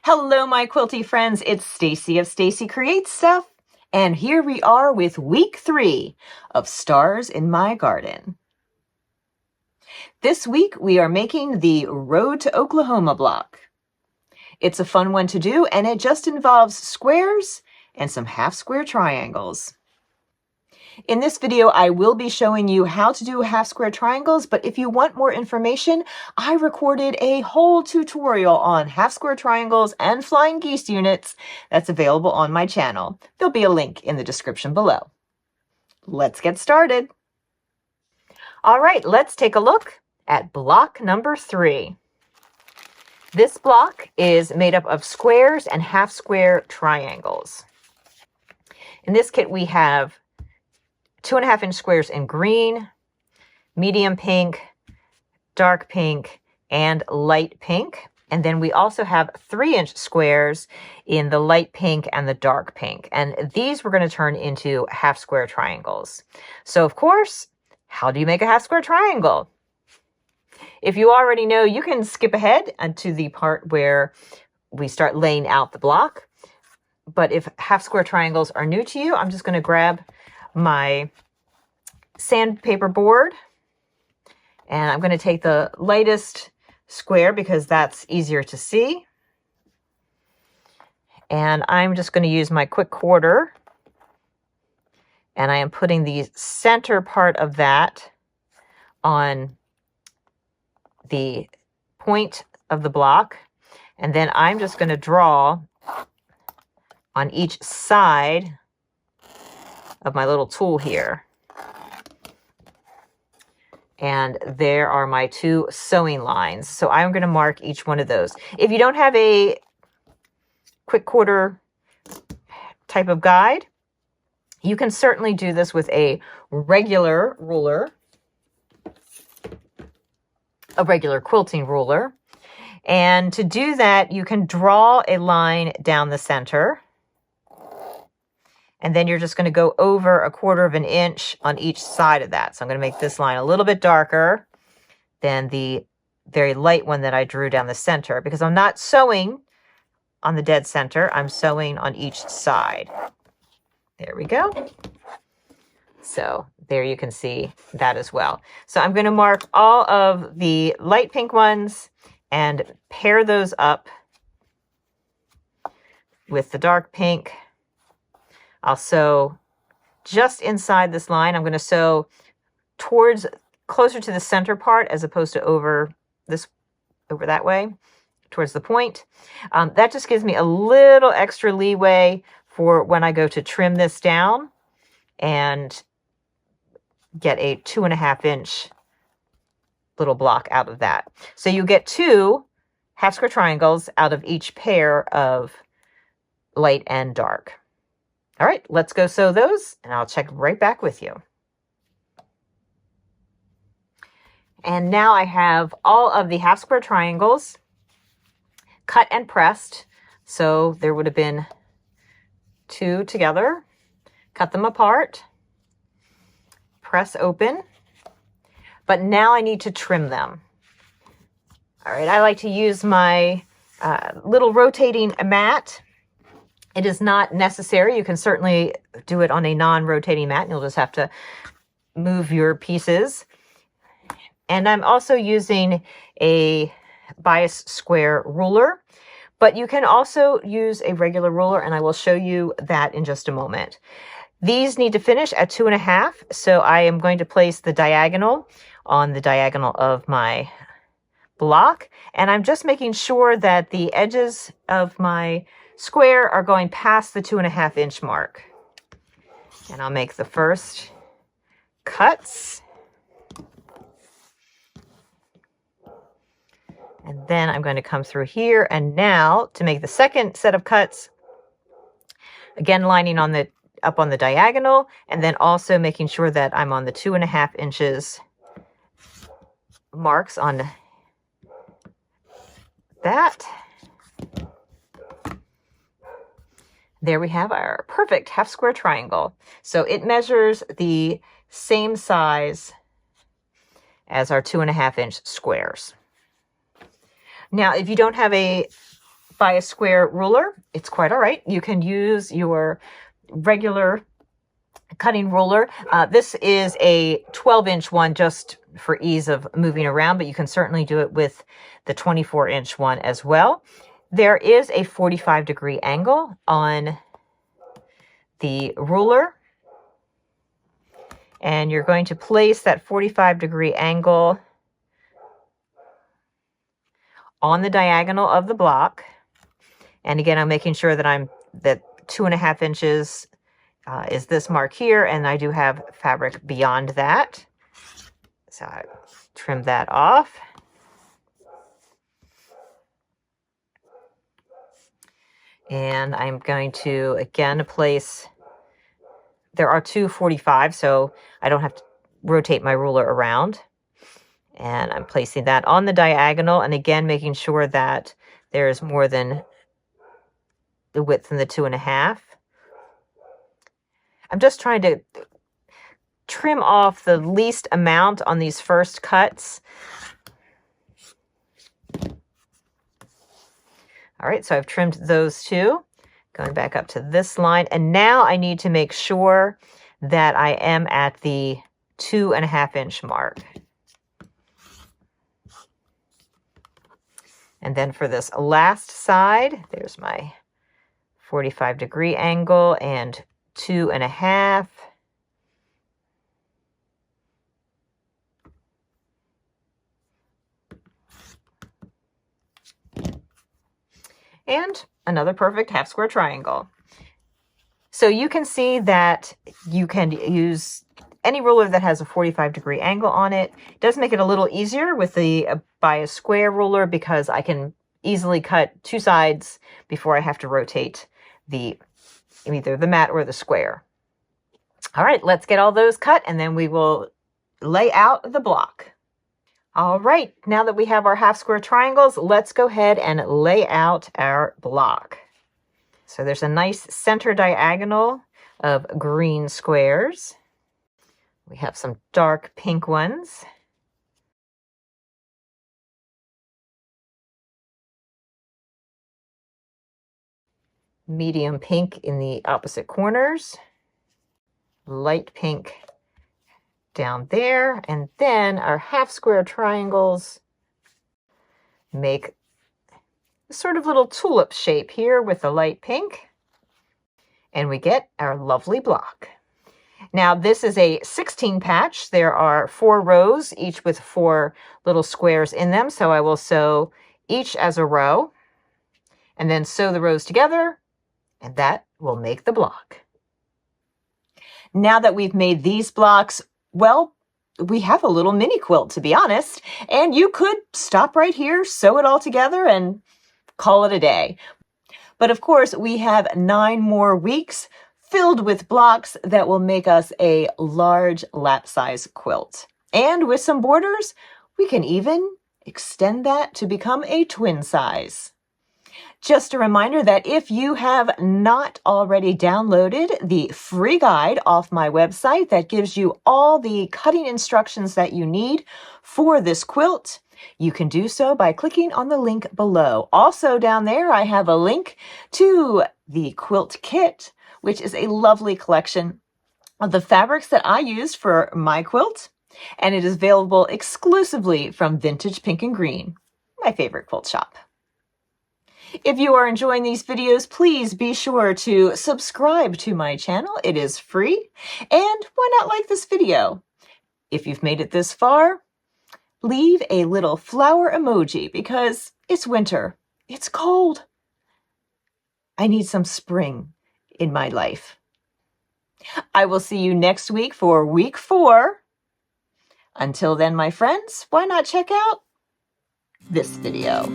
Hello, my quilty friends. It's Stacy of Stacy Creates Stuff, and here we are with week 3 of Stars in My Garden. This week, we are making the Road to Oklahoma block. It's a fun one to do, and it just involves squares and some half-square triangles. In this video, I will be showing you how to do half-square triangles, but if you want more information, I recorded a whole tutorial on half-square triangles and flying geese units that's available on my channel. There'll be a link in the description below. Let's get started. All right, let's take a look at block number 3. This block is made up of squares and half-square triangles. In this kit, we have 2.5-inch squares in green, medium pink, dark pink, and light pink. And then we also have 3-inch squares in the light pink and the dark pink. And these we're going to turn into half-square triangles. So, of course, how do you make a half-square triangle? If you already know, you can skip ahead to the part where we start laying out the block. But if half-square triangles are new to you, I'm just going to grab my sandpaper board, and I'm going to take the lightest square because that's easier to see, and I'm just going to use my quick quarter, and I am putting the center part of that on the point of the block, and then I'm just going to draw on each side of my little tool here. And there are my 2 sewing lines. So I'm going to mark each one of those. If you don't have a quick quarter type of guide, you can certainly do this with a regular ruler, a regular quilting ruler. And to do that, you can draw a line down the center. And then you're just going to go over 1/4 inch on each side of that. So I'm going to make this line a little bit darker than the very light one that I drew down the center, because I'm not sewing on the dead center. I'm sewing on each side. There we go. So there you can see that as well. So I'm going to mark all of the light pink ones and pair those up with the dark pink. I'll sew just inside this line. I'm going to sew towards closer to the center part as opposed to over that way, towards the point. That just gives me a little extra leeway for when I go to trim this down and get a 2.5-inch little block out of that. So you get 2 half-square triangles out of each pair of light and dark. All right, let's go sew those, and I'll check right back with you. And now I have all of the half-square triangles cut and pressed. So there would have been 2 together. Cut them apart, press open. But now I need to trim them. All right, I like to use my little rotating mat. It is not necessary. You can certainly do it on a non-rotating mat, and you'll just have to move your pieces. And I'm also using a bias square ruler, but you can also use a regular ruler, and I will show you that in just a moment. These need to finish at 2.5, so I am going to place the diagonal on the diagonal of my block, and I'm just making sure that the edges of my square are going past the 2.5-inch mark. And I'll make the first cuts. And then I'm going to come through here. And now to make the second set of cuts, again, lining on the up on the diagonal, and then also making sure that I'm on the 2.5 inches marks on that. There we have our perfect half-square triangle. So it measures the same size as our 2.5-inch squares. Now, if you don't have a buy a square ruler, it's quite all right. You can use your regular cutting ruler. This is a 12-inch one just for ease of moving around, but you can certainly do it with the 24-inch one as well. There is a 45-degree angle on the ruler, and you're going to place that 45-degree angle on the diagonal of the block. And again, I'm making sure that that 2.5 inches is this mark here, and I do have fabric beyond that. So I trim that off. And I'm going to, again, place, there are two 45, so I don't have to rotate my ruler around. And I'm placing that on the diagonal, and again, making sure that there is more than the width in the 2.5. I'm just trying to trim off the least amount on these first cuts. All right, so I've trimmed those two. Going back up to this line, and now I need to make sure that I am at the 2.5-inch mark. And then for this last side, there's my 45-degree angle and 2.5. And another perfect half square triangle. So you can see that you can use any ruler that has a 45-degree angle on it. It does make it a little easier with the buy a square ruler, because I can easily cut two sides before I have to rotate either the mat or the square. All right, let's get all those cut, and then we will lay out the block. All right, now that we have our half square triangles, let's go ahead and lay out our block. So there's a nice center diagonal of green squares. We have some dark pink ones. Medium pink in the opposite corners. Light pink down there. And then our half square triangles make a sort of little tulip shape here with the light pink. And we get our lovely block. Now this is a 16 patch. There are 4 rows, each with 4 little squares in them. So I will sew each as a row and then sew the rows together, and that will make the block. Now that we've made these blocks, well, we have a little mini quilt, to be honest, and you could stop right here, sew it all together, and call it a day. But of course, we have 9 more weeks filled with blocks that will make us a large lap size quilt. And with some borders, we can even extend that to become a twin size. Just a reminder that if you have not already downloaded the free guide off my website that gives you all the cutting instructions that you need for this quilt, you can do so by clicking on the link below. Also down there, I have a link to the quilt kit, which is a lovely collection of the fabrics that I used for my quilt, and it is available exclusively from Vintage Pink and Green, my favorite quilt shop. If you are enjoying these videos, please be sure to subscribe to my channel. It is free. And why not like this video? If you've made it this far, leave a little flower emoji because it's winter. It's cold. I need some spring in my life. I will see you next week for week 4. Until then, my friends, why not check out this video?